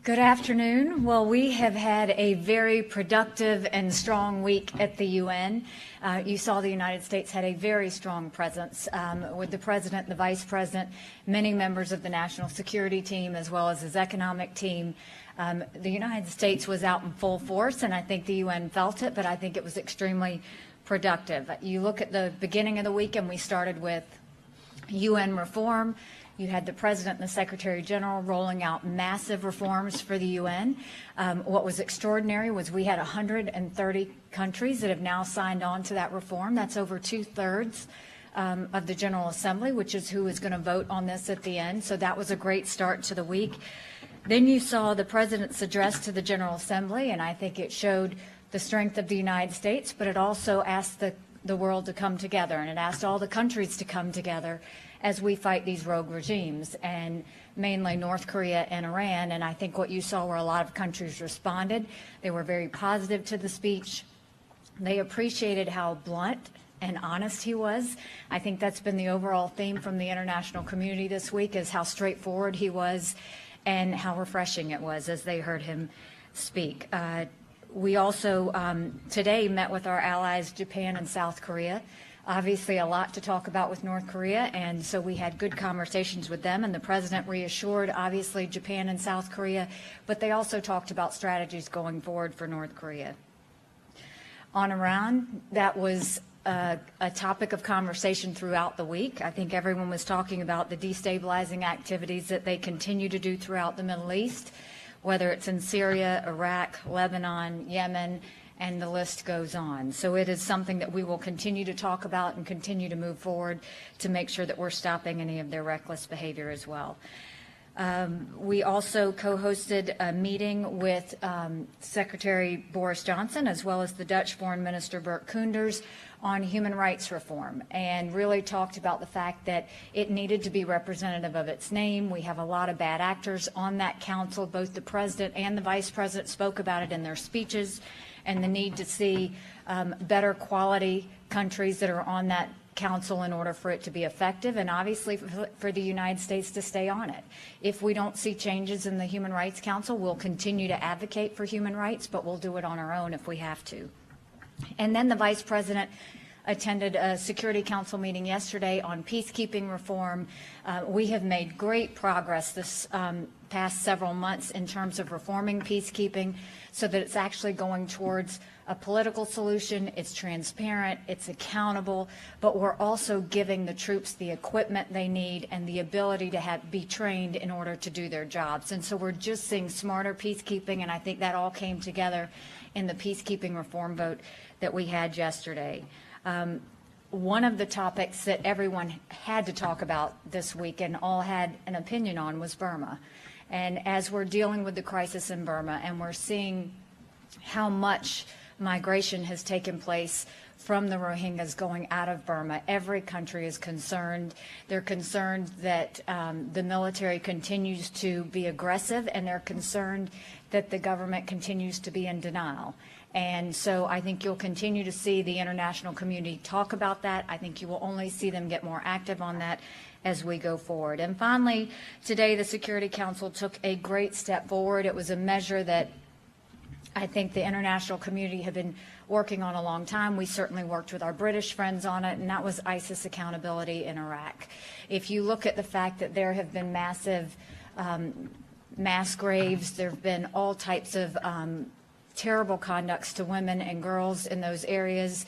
Good afternoon. Well, we have had a very productive and strong week at the UN. You saw the United States had a very strong presence with the President, the Vice President, many members of the National Security Team, as well as his economic team. The United States was out in full force, and I think the UN felt it, but I think it was extremely productive. You look at the beginning of the week, and we started with UN reform. You had the President and the Secretary General rolling out massive reforms for the UN. What was extraordinary was we had 130 countries that have now signed on to that reform. That's over 2/3 of the General Assembly, which is who is going to vote on this at the end. So that was a great start to the week. Then you saw the President's address to the General Assembly, and I think it showed the strength of the United States, but it also asked the world to come together, and it asked all the countries to come together as we fight these rogue regimes, and mainly North Korea and Iran. And I think what you saw were a lot of countries responded. They were very positive to the speech. They appreciated how blunt and honest he was. I think that's been the overall theme from the international community this week, is how straightforward he was and how refreshing it was as they heard him speak. We also today met with our allies, Japan and South Korea. Obviously, a lot to talk about with North Korea, and so we had good conversations with them, and the President reassured, obviously, Japan and South Korea, but they also talked about strategies going forward for North Korea. On Iran, that was a topic of conversation throughout the week. I think everyone was talking about the destabilizing activities that they continue to do throughout the Middle East, whether it's in Syria, Iraq, Lebanon, Yemen, and the list goes on. So it is something that we will continue to talk about and continue to move forward to make sure that we're stopping any of their reckless behavior as well. We also co-hosted a meeting with Secretary Boris Johnson, as well as the Dutch Foreign Minister Bert Koenders, on human rights reform, and really talked about the fact that it needed to be representative of its name. We have a lot of bad actors on that council. Both the President and the Vice President spoke about it in their speeches, and the need to see better quality countries that are on that council in order for it to be effective, and obviously for the United States to stay on it. If we don't see changes in the Human Rights Council, we'll continue to advocate for human rights, but we'll do it on our own if we have to. And then the Vice President attended a Security Council meeting yesterday on peacekeeping reform. We have made great progress this past several months in terms of reforming peacekeeping so that it's actually going towards a political solution. It's transparent, it's accountable, but we're also giving the troops the equipment they need and the ability to be trained in order to do their jobs. And so we're just seeing smarter peacekeeping, and I think that all came together in the peacekeeping reform vote that we had yesterday. One of the topics that everyone had to talk about this week and all had an opinion on was Burma. And as we're dealing with the crisis in Burma, and we're seeing how much migration has taken place from the Rohingyas going out of Burma, every country is concerned. They're concerned that the military continues to be aggressive, and they're concerned that the government continues to be in denial. And so I think you'll continue to see the international community talk about that. I think you will only see them get more active on that as we go forward. And finally, today the Security Council took a great step forward. It was a measure that I think the international community had been working on a long time. We certainly worked with our British friends on it, and that was ISIS accountability in Iraq. If you look at the fact that there have been massive mass graves, there have been all types of terrible conducts to women and girls in those areas,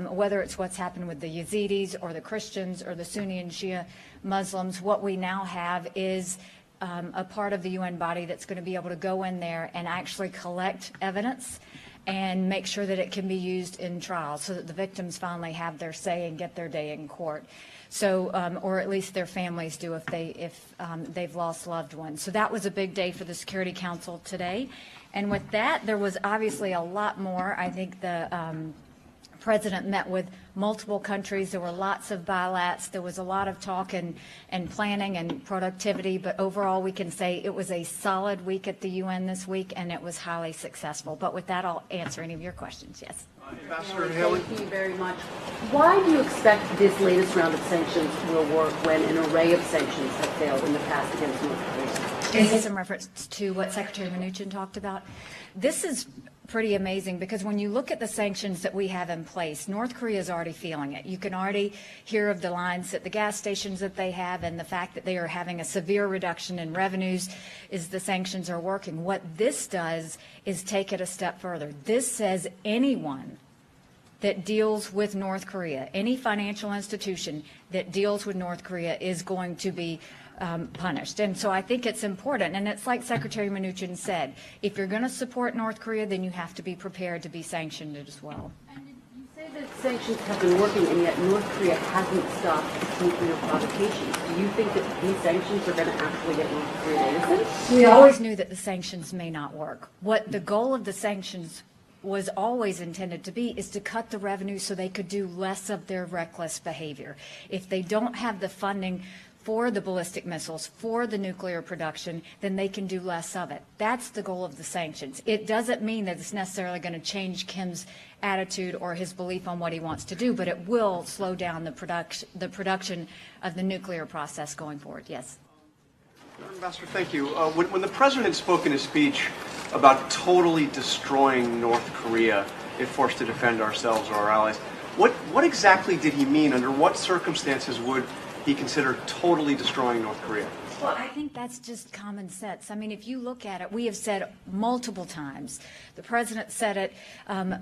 whether it's what's happened with the Yazidis or the Christians or the Sunni and Shia Muslims. What we now have is a part of the UN body that's going to be able to go in there and actually collect evidence and make sure that it can be used in trials so that the victims finally have their say and get their day in court. So, or at least their families do if they've lost loved ones. So that was a big day for the Security Council today. And with that, there was obviously a lot more. I think the President met with multiple countries. There were lots of bilats. There was a lot of talk and planning and productivity, but overall we can say it was a solid week at the UN this week, and it was highly successful. But with that, I'll answer any of your questions. Yes. Ambassador Haley. Thank you very much. Why do you expect this latest round of sanctions will work when an array of sanctions have failed in the past against North Korea? Is this in reference to what Secretary Mnuchin talked about? This is pretty amazing because when you look at the sanctions that we have in place, North Korea is already feeling it. You can already hear of the lines at the gas stations that they have, and the fact that they are having a severe reduction in revenues is the sanctions are working. What this does is take it a step further. This says anyone that deals with North Korea, any financial institution that deals with North Korea is going to be punished. And so I think it's important. And it's like Secretary Mnuchin said, if you're going to support North Korea, then you have to be prepared to be sanctioned as well. And you say that sanctions have been working, and yet North Korea hasn't stopped its nuclear provocations. Do you think that these sanctions are going to actually get North Korea to listen? We always knew that the sanctions may not work. What the goal of the sanctions was always intended to be is to cut the revenue so they could do less of their reckless behavior. If they don't have the funding for the ballistic missiles, for the nuclear production, then they can do less of it. That's the goal of the sanctions. It doesn't mean that it's necessarily going to change Kim's attitude or his belief on what he wants to do, but it will slow down the production of the nuclear process going forward. Yes. Ambassador, thank you. When the President spoke in his speech about totally destroying North Korea if forced to defend ourselves or our allies, what exactly did he mean? Under what circumstances would he consider totally destroying North Korea? Well, I think that's just common sense. I mean, if you look at it, we have said multiple times, the President said it,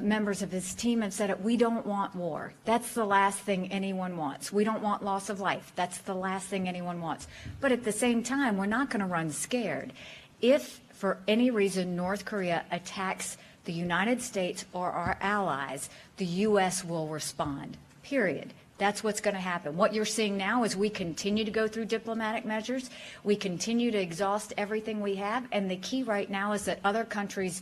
members of his team have said it, we don't want war. That's the last thing anyone wants. We don't want loss of life. That's the last thing anyone wants. But at the same time, we're not going to run scared. If, for any reason, North Korea attacks the United States or our allies, the U.S. will respond, period. That's what's going to happen. What you're seeing now is we continue to go through diplomatic measures. We continue to exhaust everything we have. And the key right now is that other countries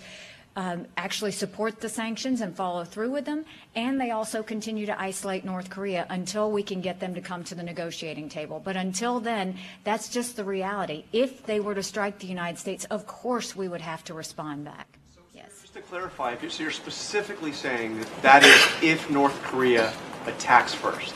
actually support the sanctions and follow through with them. And they also continue to isolate North Korea until we can get them to come to the negotiating table. But until then, that's just the reality. If they were to strike the United States, of course we would have to respond back. So, yes. Just to clarify, so you're specifically saying that is if North Korea attacks first?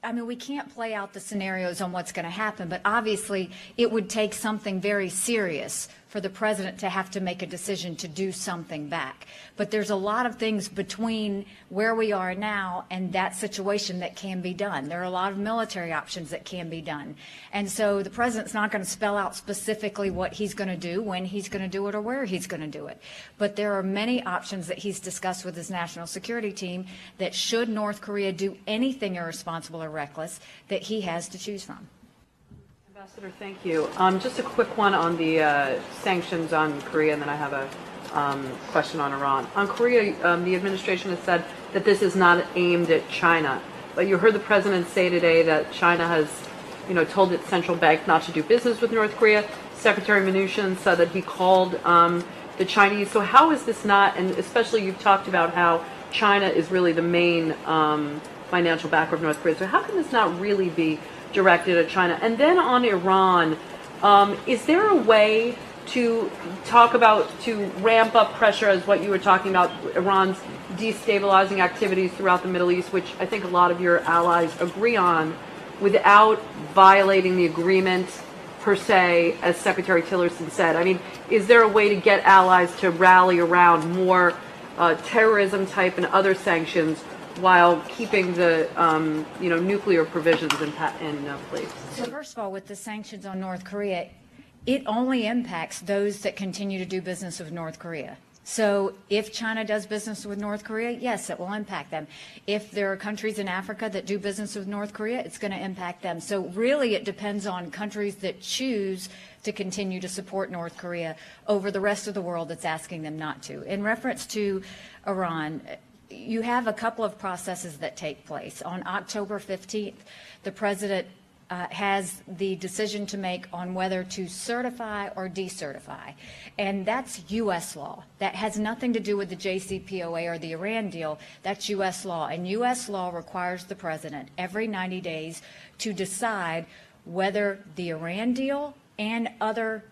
I mean, we can't play out the scenarios on what's going to happen, but obviously it would take something very serious for the President to have to make a decision to do something back. But there's a lot of things between where we are now and that situation that can be done. There are a lot of military options that can be done. And so the President's not going to spell out specifically what he's going to do, when he's going to do it, or where he's going to do it. But there are many options that he's discussed with his national security team that should North Korea do anything irresponsible or reckless, that he has to choose from. Ambassador, thank you. Just a quick one on the sanctions on Korea, and then I have a question on Iran. On Korea, the administration has said that this is not aimed at China, but you heard the President say today that China has, told its central bank not to do business with North Korea. Secretary Mnuchin said that he called the Chinese. So how is this not, and especially you've talked about how China is really the main financial backer of North Korea, so how can this not really be directed at China? And then on Iran, is there a way to ramp up pressure, as what you were talking about, Iran's destabilizing activities throughout the Middle East, which I think a lot of your allies agree on, without violating the agreement per se, as Secretary Tillerson said? I mean, is there a way to get allies to rally around more terrorism type and other sanctions while keeping the nuclear provisions in place? So first of all, with the sanctions on North Korea, it only impacts those that continue to do business with North Korea. So if China does business with North Korea, yes, it will impact them. If there are countries in Africa that do business with North Korea, it's going to impact them. So really it depends on countries that choose to continue to support North Korea over the rest of the world that's asking them not to. In reference to Iran, you have a couple of processes that take place. On October 15th, the President has the decision to make on whether to certify or decertify. And that's U.S. law. That has nothing to do with the JCPOA or the Iran deal. That's U.S. law. And U.S. law requires the president every 90 days to decide whether the Iran deal and other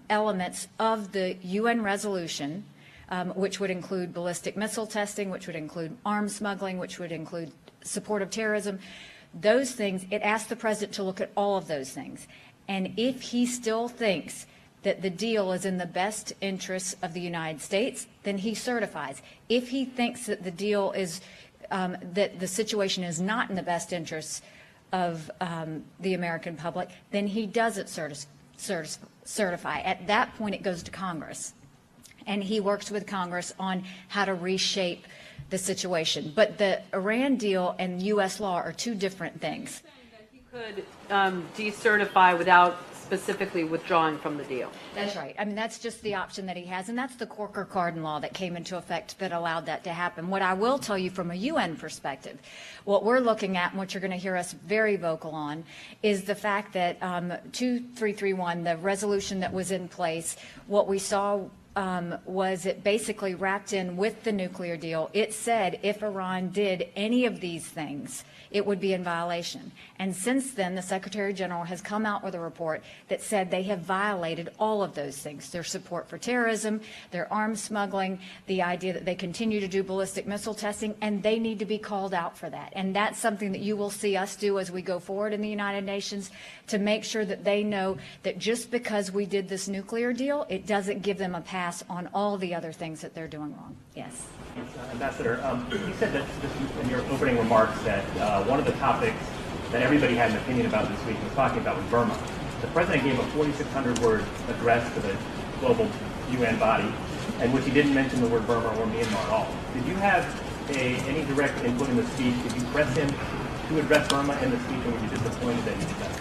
elements of the UN resolution, which would include ballistic missile testing, which would include arms smuggling, which would include support of terrorism, those things, it asks the president to look at all of those things. And if he still thinks that the deal is in the best interests of the United States, then he certifies. If he thinks that the deal is, that the situation is not in the best interests of the American public, then he doesn't certify. At that point, it goes to Congress. And he works with Congress on how to reshape the situation. But the Iran deal and U.S. law are two different things. He could decertify without specifically withdrawing from the deal. That's right. I mean, that's just the option that he has, and that's the Corker-Cardin law that came into effect that allowed that to happen. What I will tell you from a UN perspective, what we're looking at and what you're going to hear us very vocal on is the fact that 2331, the resolution that was in place, what we saw was it basically wrapped in with the nuclear deal. It said if Iran did any of these things, it would be in violation. And since then, the Secretary General has come out with a report that said they have violated all of those things. Their support for terrorism, their arms smuggling, the idea that they continue to do ballistic missile testing, and they need to be called out for that. And that's something that you will see us do as we go forward in the United Nations to make sure that they know that just because we did this nuclear deal, it doesn't give them a pass on all the other things that they're doing wrong. Yes. Ambassador, you said that just in your opening remarks that one of the topics that everybody had an opinion about this week was talking about was Burma. The president gave a 4,600-word address to the global UN body, in which he didn't mention the word Burma or Myanmar at all. Did you have any direct input in the speech? Did you press him to address Burma in the speech, or were you disappointed that he did that?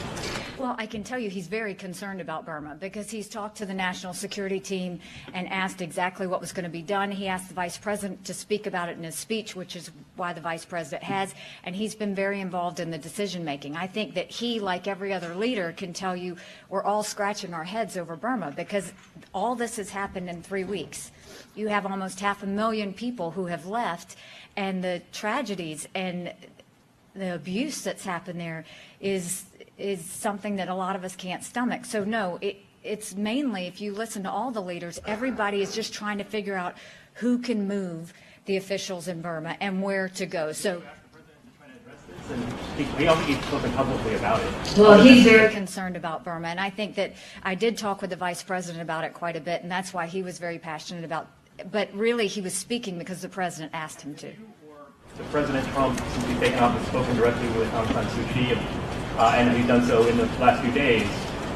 Well, I can tell you he's very concerned about Burma because he's talked to the national security team and asked exactly what was going to be done. He asked the vice president to speak about it in his speech, which is why the vice president has, and he's been very involved in the decision making. I think that he, like every other leader, can tell you we're all scratching our heads over Burma because all this has happened in 3 weeks. You have almost 500,000 people who have left, and the tragedies and the abuse that's happened there is something that a lot of us can't stomach. So no, it's mainly, if you listen to all the leaders, everybody is just trying to figure out who can move the officials in Burma and where to go. So he also keeps talking publicly about it. well, he's very concerned about Burma, and I think that I did talk with the vice president about it quite a bit, and that's why he was very passionate about it. But really, he was speaking because the president asked him to. The President Trump, since he's taken office, spoken directly with Aung San Suu Kyi, and he's done so in the last few days,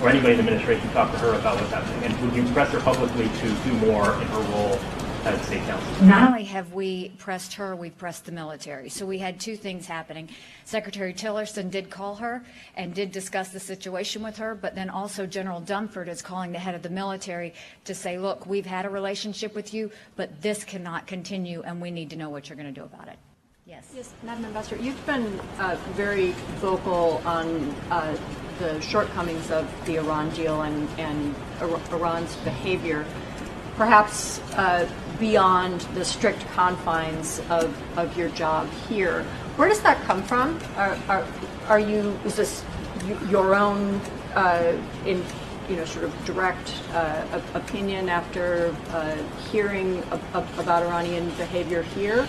or anybody in the administration talk to her about what's happening? And would you press her publicly to do more in her role as State Counsel? Not only have we pressed her, we've pressed the military. So we had two things happening. Secretary Tillerson did call her and did discuss the situation with her, but then also General Dunford is calling the head of the military to say, look, we've had a relationship with you, but this cannot continue, and we need to know what you're going to do about it. Yes. Yes, Madam Ambassador, you've been very vocal on the shortcomings of the Iran deal and Iran's behavior, perhaps beyond the strict confines of your job here. Where does that come from? Is this your own sort of direct opinion after hearing about Iranian behavior here?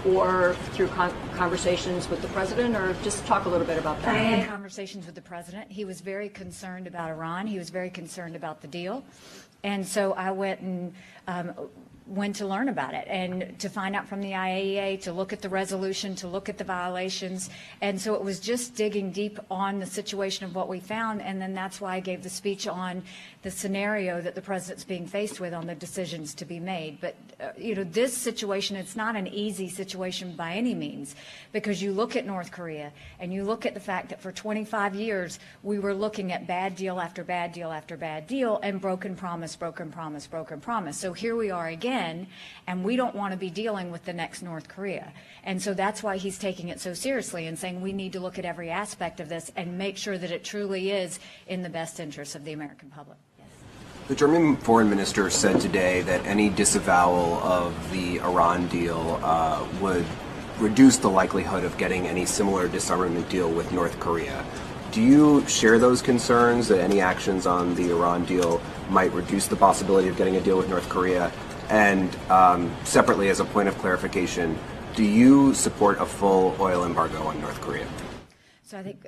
Or through conversations with the president, or just talk a little bit about that? I had conversations with the president. He was very concerned about Iran. He was very concerned about the deal. And so I went to learn about it and to find out from the IAEA, to look at the resolution, to look at the violations. And so it was just digging deep on the situation of what we found. And then that's why I gave the speech on the scenario that the president's being faced with on the decisions to be made. But, this situation, it's not an easy situation by any means, because you look at North Korea and you look at the fact that for 25 years, we were looking at bad deal after bad deal after bad deal and broken promise, broken promise, broken promise. So here we are again. UN, and we don't want to be dealing with the next North Korea. And so that's why he's taking it so seriously and saying we need to look at every aspect of this and make sure that it truly is in the best interest of the American public. The German foreign minister said today that any disavowal of the Iran deal would reduce the likelihood of getting any similar disarmament deal with North Korea. Do you share those concerns that any actions on the Iran deal might reduce the possibility of getting a deal with North Korea? And separately, as a point of clarification, do you support a full oil embargo on North Korea? So I think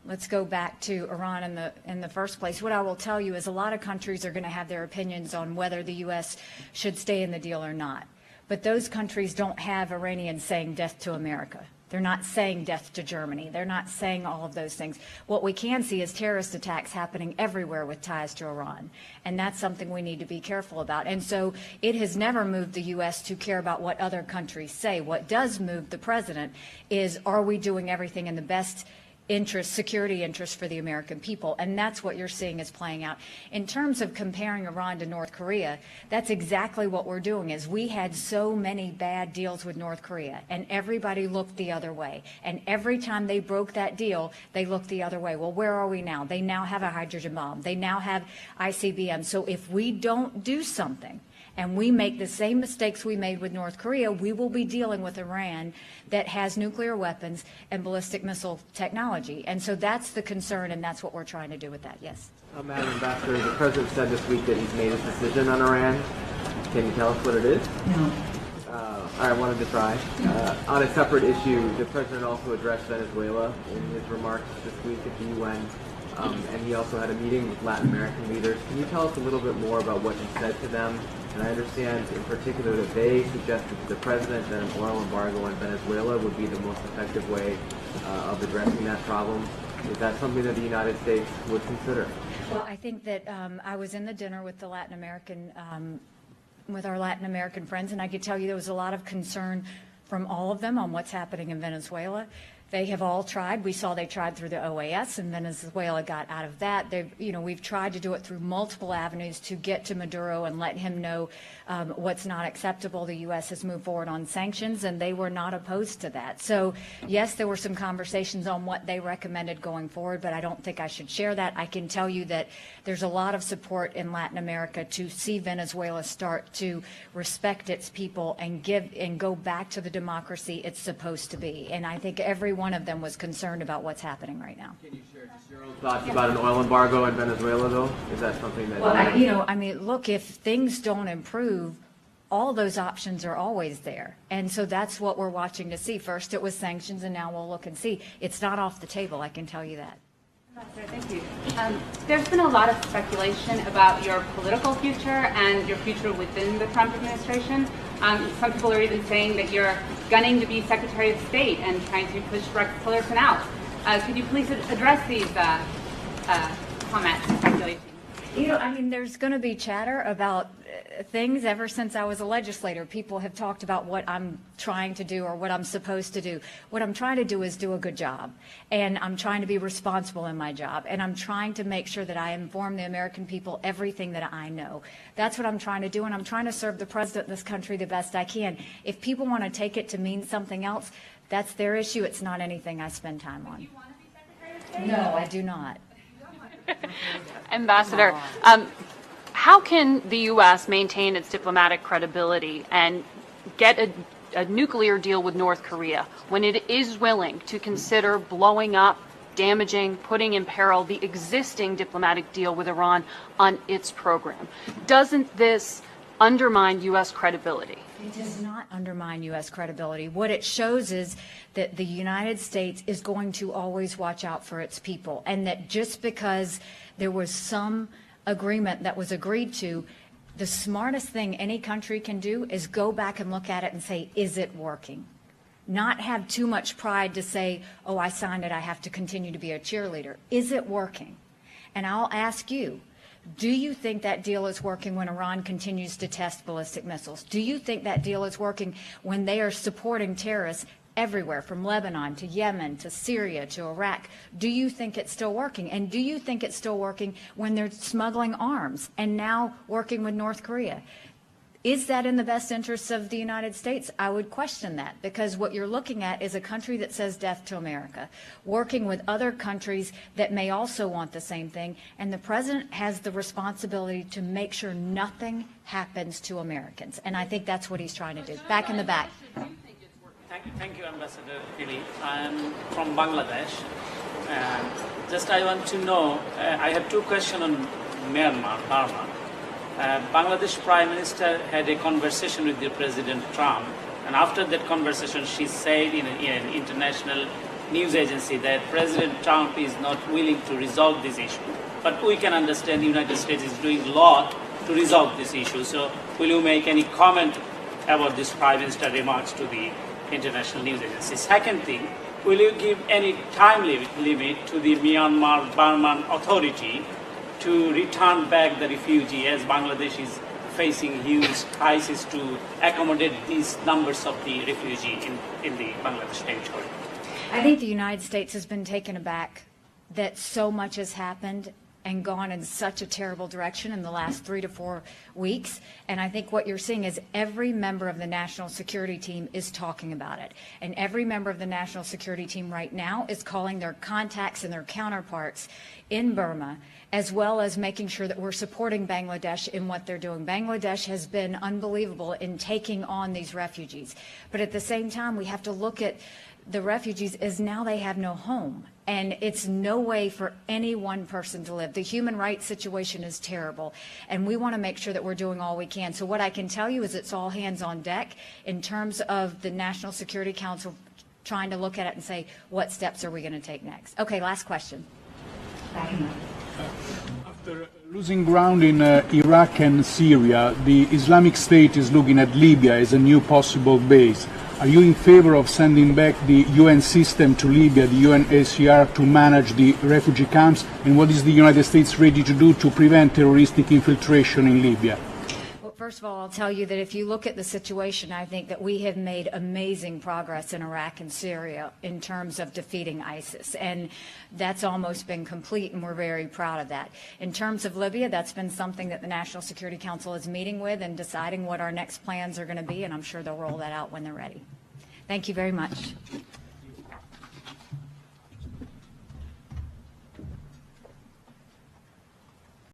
let's go back to Iran in the first place. What I will tell you is a lot of countries are going to have their opinions on whether the U.S. should stay in the deal or not. But those countries don't have Iranians saying death to America. They're not saying death to Germany. They're not saying all of those things. What we can see is terrorist attacks happening everywhere with ties to Iran. And that's something we need to be careful about. And so it has never moved the U.S. to care about what other countries say. What does move the president is, are we doing everything in the best interest, security interest for the American people? And that's what you're seeing is playing out. In terms of comparing Iran to North Korea, that's exactly what we're doing. Is we had so many bad deals with North Korea and everybody looked the other way. And every time they broke that deal, they looked the other way. Well, where are we now? They now have a hydrogen bomb. They now have ICBM. So if we don't do something, and we make the same mistakes we made with North Korea, we will be dealing with Iran that has nuclear weapons and ballistic missile technology. And so that's the concern, and that's what we're trying to do with that, yes. Madam Ambassador, the President said this week that he's made his decision on Iran. Can you tell us what it is? No. I wanted to try. On a separate issue, the President also addressed Venezuela in his remarks this week at the UN. And he also had a meeting with Latin American leaders. Can you tell us a little bit more about what he said to them? And I understand in particular that they suggested to the President that an oil embargo on Venezuela would be the most effective way of addressing that problem. Is that something that the United States would consider? Well, I think that I was in the dinner with the Latin American, with our Latin American friends, and I could tell you there was a lot of concern from all of them on what's happening in Venezuela. They have all tried. We saw they tried through the OAS, and Venezuela got out of that. We've tried to do it through multiple avenues to get to Maduro and let him know what's not acceptable. The U.S. has moved forward on sanctions, and they were not opposed to that. So, yes, there were some conversations on what they recommended going forward, but I don't think I should share that. I can tell you that there's a lot of support in Latin America to see Venezuela start to respect its people and go back to the democracy it's supposed to be. And I think every one of them was concerned about what's happening right now. Can you share just your own thoughts about an oil embargo in Venezuela, though? Is that something that... Well, look, if things don't improve, all those options are always there. And so that's what we're watching to see. First it was sanctions, and now we'll look and see. It's not off the table, I can tell you that. Thank you. There's been a lot of speculation about your political future and your future within the Trump administration. Some people are even saying that you're gunning to be Secretary of State and trying to push Rex Tillerson out. Could you please address these comments and speculation? There's going to be chatter about things ever since I was a legislator. People have talked about what I'm trying to do or what I'm supposed to do. What I'm trying to do is do a good job, and I'm trying to be responsible in my job, and I'm trying to make sure that I inform the American people everything that I know. That's what I'm trying to do, and I'm trying to serve the president of this country the best I can. If people want to take it to mean something else, that's their issue. It's not anything I spend time on. Do you want to be Secretary of State? No, I do not. Ambassador, how can the U.S. maintain its diplomatic credibility and get a nuclear deal with North Korea when it is willing to consider blowing up, damaging, putting in peril the existing diplomatic deal with Iran on its program? Doesn't this undermine U.S. credibility? It does not undermine U.S. credibility. What it shows is that the United States is going to always watch out for its people, and that just because there was some agreement that was agreed to, the smartest thing any country can do is go back and look at it and say, is it working? Not have too much pride to say, oh, I signed it, I have to continue to be a cheerleader. Is it working? And I'll ask you, do you think that deal is working when Iran continues to test ballistic missiles? Do you think that deal is working when they are supporting terrorists everywhere, from Lebanon to Yemen to Syria to Iraq? Do you think it's still working? And do you think it's still working when they're smuggling arms and now working with North Korea? Is that in the best interests of the United States? I would question that, because what you're looking at is a country that says death to America, working with other countries that may also want the same thing, and the president has the responsibility to make sure nothing happens to Americans. And I think that's what he's trying to do. Back in the back. Thank you, Ambassador Haley. I am from Bangladesh. Just I want to know, I have two questions on Myanmar, Burma. Bangladesh Prime Minister had a conversation with the President Trump, and after that conversation she said in an international news agency that President Trump is not willing to resolve this issue. But we can understand the United States is doing a lot to resolve this issue. So will you make any comment about this Prime Minister remarks to the international news agency? Second thing, will you give any time limit to the Myanmar Burman Authority to return back the refugee, as Bangladesh is facing huge crisis to accommodate these numbers of the refugee in the Bangladesh territory? I think the United States has been taken aback that so much has happened and gone in such a terrible direction in the last 3 to 4 weeks. And I think what you're seeing is every member of the national security team is talking about it. And every member of the national security team right now is calling their contacts and their counterparts in Burma, as well as making sure that we're supporting Bangladesh in what they're doing. Bangladesh has been unbelievable in taking on these refugees. But at the same time, we have to look at the refugees as now they have no home. And it's no way for any one person to live. The human rights situation is terrible, and we want to make sure that we're doing all we can. So what I can tell you is it's all hands on deck in terms of the National Security Council trying to look at it and say, what steps are we going to take next? Okay, last question. After losing ground in Iraq and Syria, the Islamic State is looking at Libya as a new possible base. Are you in favor of sending back the UN system to Libya, the UNHCR, to manage the refugee camps? And what is the United States ready to do to prevent terroristic infiltration in Libya? Well, first of all, I'll tell you that if you look at the situation, I think that we have made amazing progress in Iraq and Syria in terms of defeating ISIS. And that's almost been complete, and we're very proud of that. In terms of Libya, that's been something that the National Security Council is meeting with and deciding what our next plans are going to be, and I'm sure they'll roll that out when they're ready. Thank you very much.